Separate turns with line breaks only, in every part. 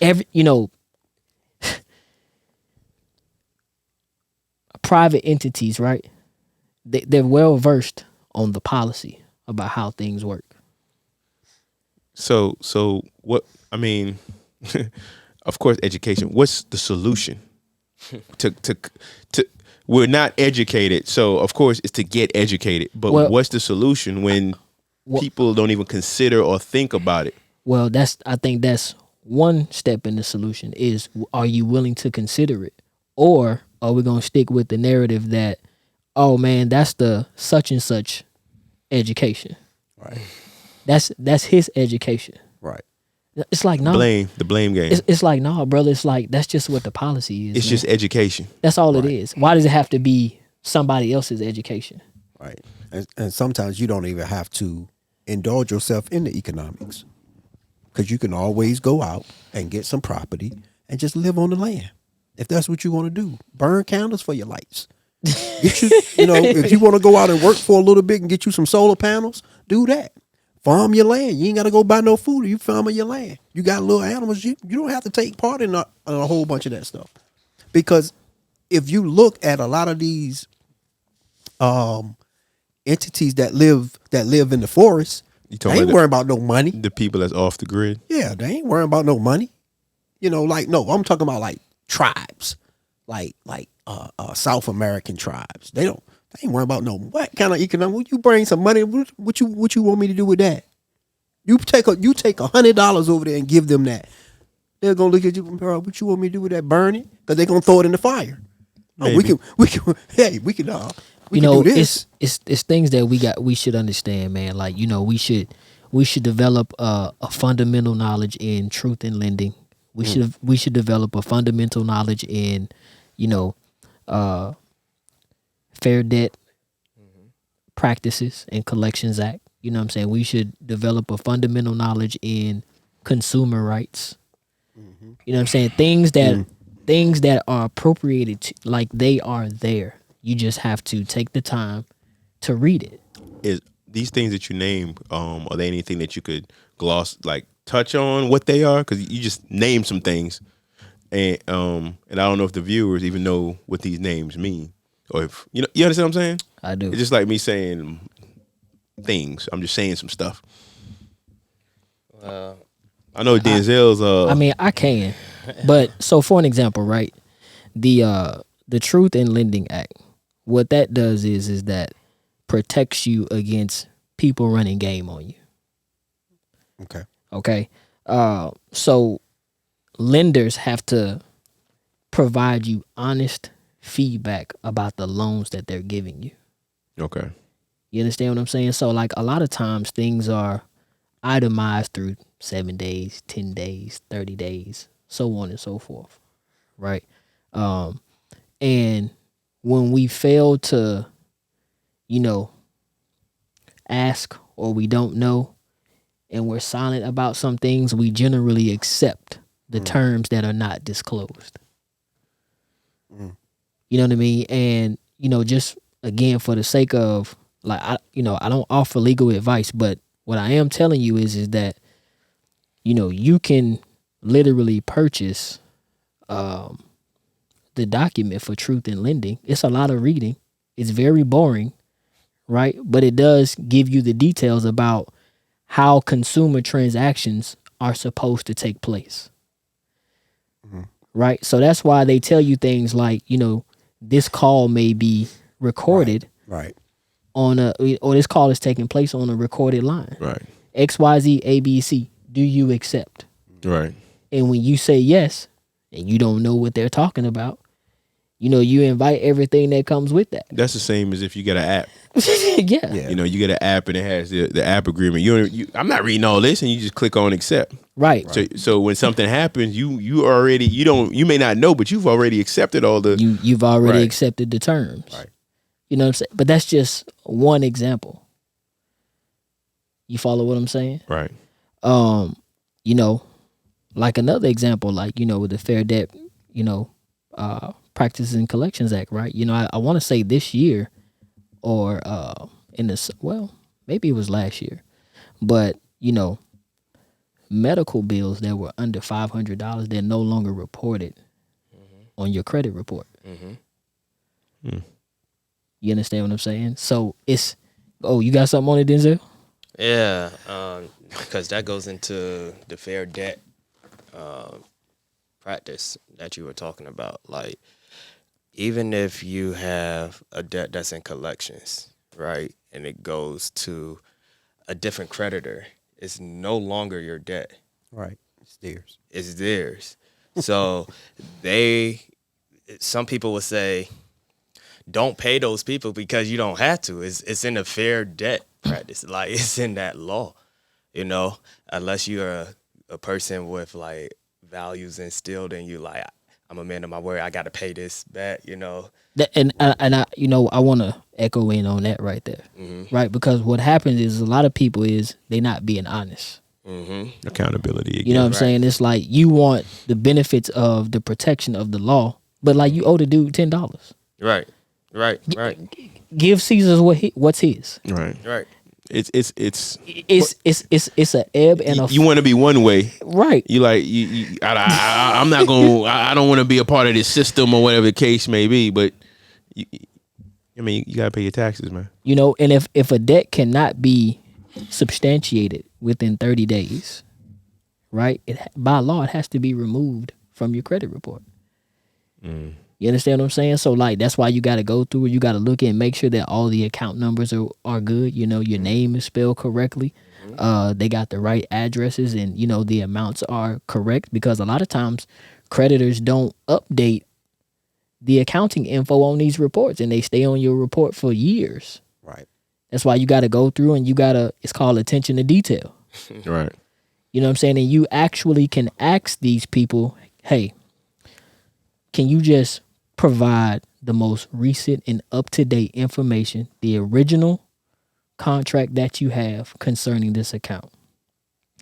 every private entities, right? They're well versed on the policy about how things work.
So what? I mean, of course, education. What's the solution to? We're not educated, so of course it's to get educated. But
Well,
what's the solution when
well,
people don't even consider or think about it?
well, I think that's one step in the solution is, are you willing to consider it, or are we gonna stick with the narrative that, oh man, that's the such and such education.
Right.
That's his education.
Right.
It's like no,
The blame game.
it's like no, brother. It's like that's just what the policy is.
It's
man.
just education.
That's all it
Right.
is. Why does it have to be somebody else's education?
Right. And sometimes you don't even have to indulge yourself in the economics, because you can always go out and get some property and just live on the land. If that's what you want to do, burn candles for your lights. Get if you want to go out and work for a little bit and get you some solar panels, do that. Farm your land. You ain't got to go buy no food. You farming your land. You got little animals. You don't have to take part in a whole bunch of that stuff. Because if you look at a lot of these entities that live in the forest,
You
they
talking
ain't
about
worrying about no money.
the people that's off the grid?
Yeah, they ain't worrying about no money. I'm talking about like tribes, like South American tribes. They ain't worrying about no what kind of economic. Would you bring some money? What you want me to do with that? You take $100 over there and give them that. They're gonna look at you, bro. What you want me to do with that? Burn it? Because they're gonna throw it in the fire. Oh, we
Maybe.
can. Hey, we can do this.
it's things that we should understand, man. Like we should develop a fundamental knowledge in truth in lending. We should develop a fundamental knowledge in fair debt practices and collections act. You know what I'm saying? We should develop a fundamental knowledge in consumer rights. You know what I'm saying? Things that are appropriated to, like they are there. You just have to take the time to read it.
Is these things that you name, are they anything that you could touch on what they are? Because you just named some things, and I don't know if the viewers even know what these names mean, or if you understand what I'm saying.
I do.
It's just like me saying things. I'm just saying some stuff. I know Denzel's.
I mean, I can, but so for an example, right? The Truth in Lending Act, what that does is that protects you against people running game on you.
Okay.
Okay. So lenders have to provide you honest feedback about the loans that they're giving you.
Okay.
You understand what I'm saying? So like a lot of times things are itemized through 7 days, 10 days, 30 days, so on and so forth. Right. And when we fail to, ask, or we don't know, and we're silent about some things, we generally accept the terms that are not disclosed. You know what I mean? And, just again, for the sake of I don't offer legal advice, but what I am telling you is that, you can literally purchase the document for Truth in Lending. It's a lot of reading. It's very boring, right? But it does give you the details about how consumer transactions are supposed to take place. Right? So that's why they tell you things like, this call may be recorded
Right.
or this call is taking place on a recorded line.
Right.
XYZ ABC. Do you accept?
Right.
And when you say yes, and you don't know what they're talking about, you invite everything that comes with that.
That's the same as if you get an app.
Yeah.
You get an app and it has the app agreement. I'm not reading all this, and you just click on accept.
Right.
So when something happens, you may not know, but you've already accepted all the.
You've already
Right.
accepted the terms.
Right.
You know what I'm saying? But that's just one example. You follow what I'm saying?
Right.
Like another example, with the Fair Debt, Practices and Collections Act, right? I want to say this year, or maybe it was last year, but medical bills that were under $500, they're no longer reported on your credit report. You understand what I'm saying? So it's, you got something on it, Denzel?
Yeah, because that goes into the fair debt practice that you were talking about. Like, even if you have a debt that's in collections, right, and it goes to a different creditor, it's no longer your debt.
Right. It's theirs.
It's theirs. So some people would say, don't pay those people because you don't have to. It's in the fair debt practice. Like, it's in that law, unless you're a person with like values instilled in you. Like, I'm a man of my word. I got to pay this back,
And I want to echo in on that right there. Right. Because what happens is a lot of people they not being honest.
Accountability again.
You know what I'm saying? It's like you want the benefits of the protection of the law, but like you owe the dude $10.
Right.
Give Caesar what's his.
Right. It's
a ebb and a
you want to be one way,
right?
You like I'm not gonna. I don't want to be a part of this system or whatever the case may be. But you gotta pay your taxes, man.
And if a debt cannot be substantiated within 30 days, right? By law, it has to be removed from your credit report. You understand what I'm saying? So like that's why you got to go through it. You got to look and make sure that all the account numbers are good. Your name is spelled correctly. They got the right addresses, and the amounts are correct, because a lot of times creditors don't update the accounting info on these reports, and they stay on your report for years.
Right.
That's why you got to go through, and it's called attention to detail.
Right.
You know what I'm saying? And you actually can ask these people, hey, can you just provide the most recent and up-to-date information, the original contract that you have concerning this account?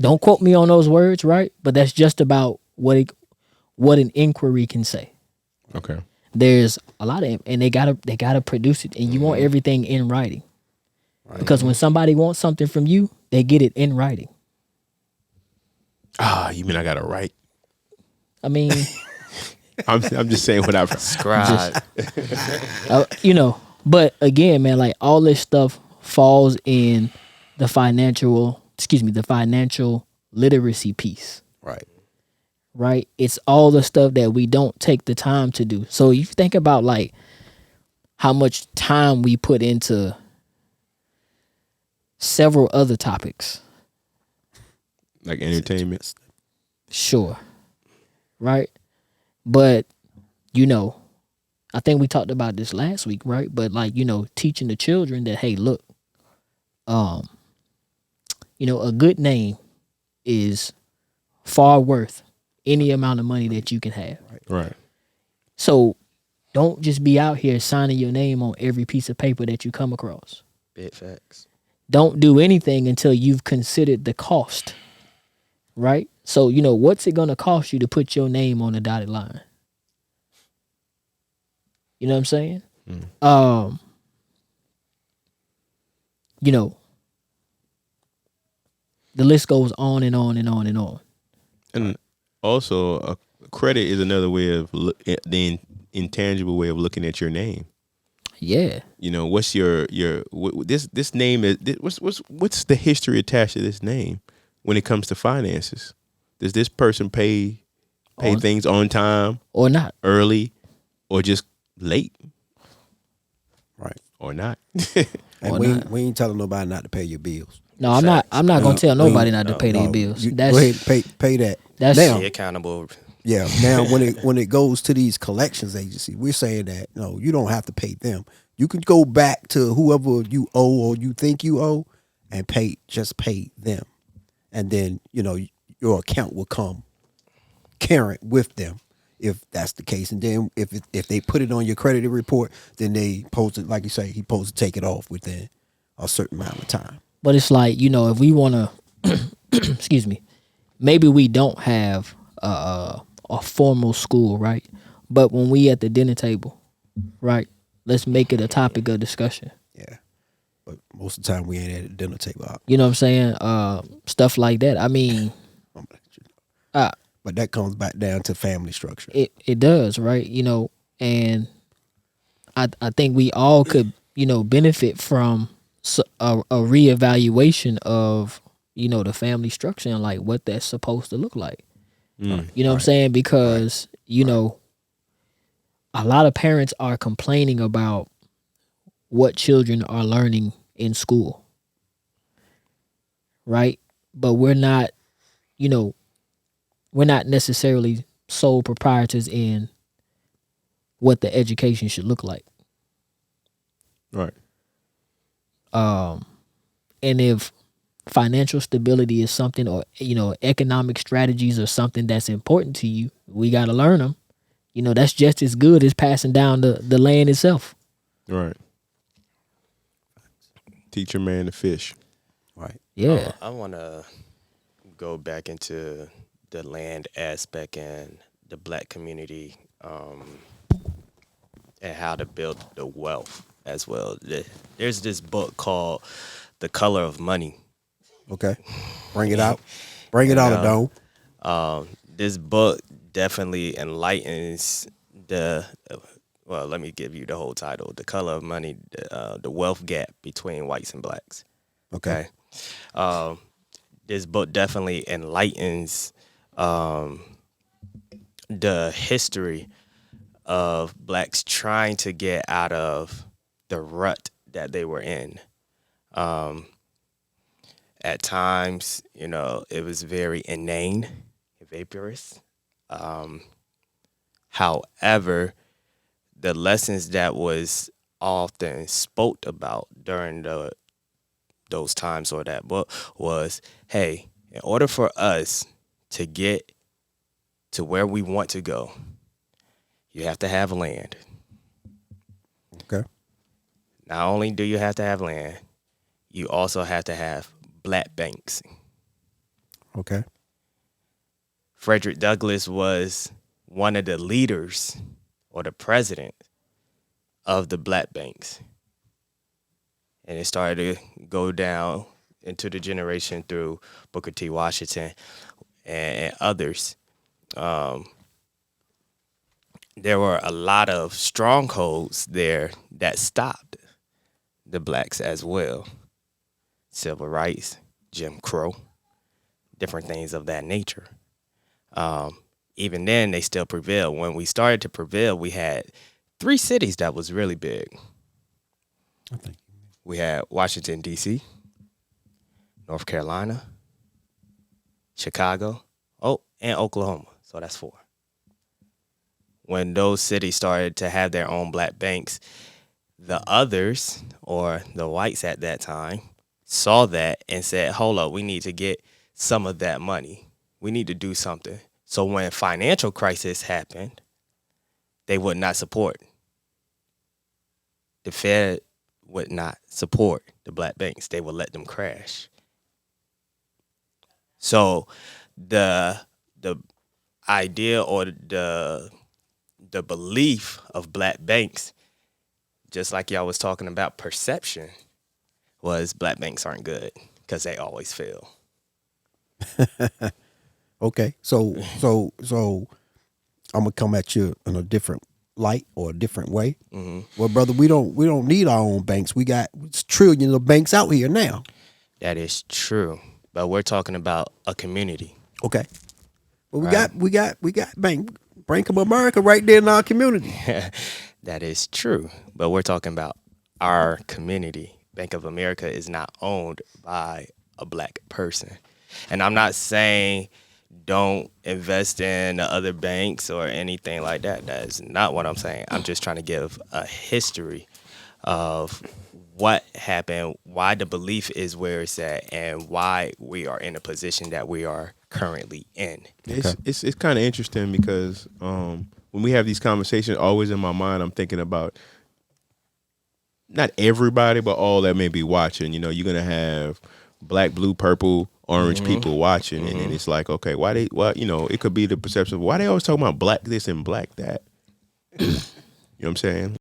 Don't quote me on those words, right? But that's just about what an inquiry can say.
Okay.
There's a lot of, and they gotta produce it, and you want everything in writing, right? Because when somebody wants something from you, they get it in writing.
You mean I got to write?
I mean,
I'm just saying what I've
Scribe.
But again, man, like all this stuff falls in the financial literacy piece.
Right.
Right? It's all the stuff that we don't take the time to do. So you think about like how much time we put into several other topics.
Like entertainment.
Sure. Right? But, I think we talked about this last week, right? But like, teaching the children that, hey, look, a good name is far worth any amount of money that you can have.
Right.
So don't just be out here signing your name on every piece of paper that you come across.
Big facts.
Don't do anything until you've considered the cost, right? So, what's it going to cost you to put your name on a dotted line? You know what I'm saying? The list goes on and on and on and on.
And also, credit is another way of the intangible way of looking at your name.
Yeah.
What's this name is? What's the history attached to this name when it comes to finances? Does this person pay things on time
or not,
early, or just late?
Right.
Or not?
And we ain't telling nobody not to pay your bills.
No, I'm not gonna tell nobody not to pay their bills.
Go ahead, pay that.
That's
be accountable.
Yeah. Now, when it goes to these collections agencies, we're saying that no, you don't have to pay them. You can go back to whoever you owe or you think you owe, and pay them, and then your account will come current with them if that's the case. And then if they put it on your credit report, then they post it, like you say, he supposed to take it off within a certain amount of time.
But it's like, if we want to, excuse me, maybe we don't have a formal school, right? But when we at the dinner table, right, let's make it a topic of discussion.
Yeah. But most of the time we ain't at the dinner table.
You know what I'm saying? Stuff like that. I mean, Uh,
But that comes back down to family structure.
it does, right? And I think we all could, benefit from a reevaluation of, the family structure and like what that's supposed to look like. You know what I'm saying? Because, a lot of parents are complaining about what children are learning in school. Right? But we're not necessarily sole proprietors in what the education should look like.
Right.
And if financial stability is something, or economic strategies are something that's important to you, we got to learn them. That's just as good as passing down the land itself.
Right. Teach your man to fish.
Right.
Yeah.
I want to go back into the land aspect and the black community, and how to build the wealth as well. There's this book called The Color of Money.
Okay. Bring it out. Bring it out, Adone.
This book definitely enlightens well, let me give you the whole title. The Color of Money, the wealth gap between whites and blacks.
Okay.
This book definitely enlightens the history of blacks trying to get out of the rut that they were in. At times, it was very inane, vaporous. However, the lessons that was often spoke about during those times or that book was, hey, in order for us to get to where we want to go, you have to have land.
Okay.
Not only do you have to have land, you also have to have black banks.
Okay.
Frederick Douglass was one of the leaders or the president of the black banks. And it started to go down into the generation through Booker T. Washington and others. There were a lot of strongholds there that stopped the blacks as well. Civil rights, Jim Crow, different things of that nature. Even then, they still prevailed. When we started to prevail, we had 3 cities that was really big. We had Washington, D.C., North Carolina, Chicago, and Oklahoma. So that's 4. When those cities started to have their own black banks, the others, or the whites at that time, saw that and said, hold up, we need to get some of that money. We need to do something. So when financial crisis happened, they would not support. The Fed would not support the black banks. They would let them crash. So the idea or the belief of black banks, just like y'all was talking about perception, was black banks aren't good because they always fail.
Okay. So I'm gonna come at you in a different light or a different way. Mm-hmm. Well, brother, we don't need our own banks. We got trillions of banks out here now.
That is true, but we're talking about a community.
Okay. Well, we got Bank of America right there in our community.
That is true, but we're talking about our community. Bank of America is not owned by a black person. And I'm not saying don't invest in the other banks or anything like that. That is not what I'm saying. I'm just trying to give a history of what happened, why the belief is where it's at, and why we are in a position that we are currently in.
It's kind of interesting because when we have these conversations, always in my mind, I'm thinking about not everybody, but all that may be watching. You're going to have black, blue, purple, orange people watching, and then it's like, okay, it could be the perception of why they always talking about black this and black that. You know what I'm saying?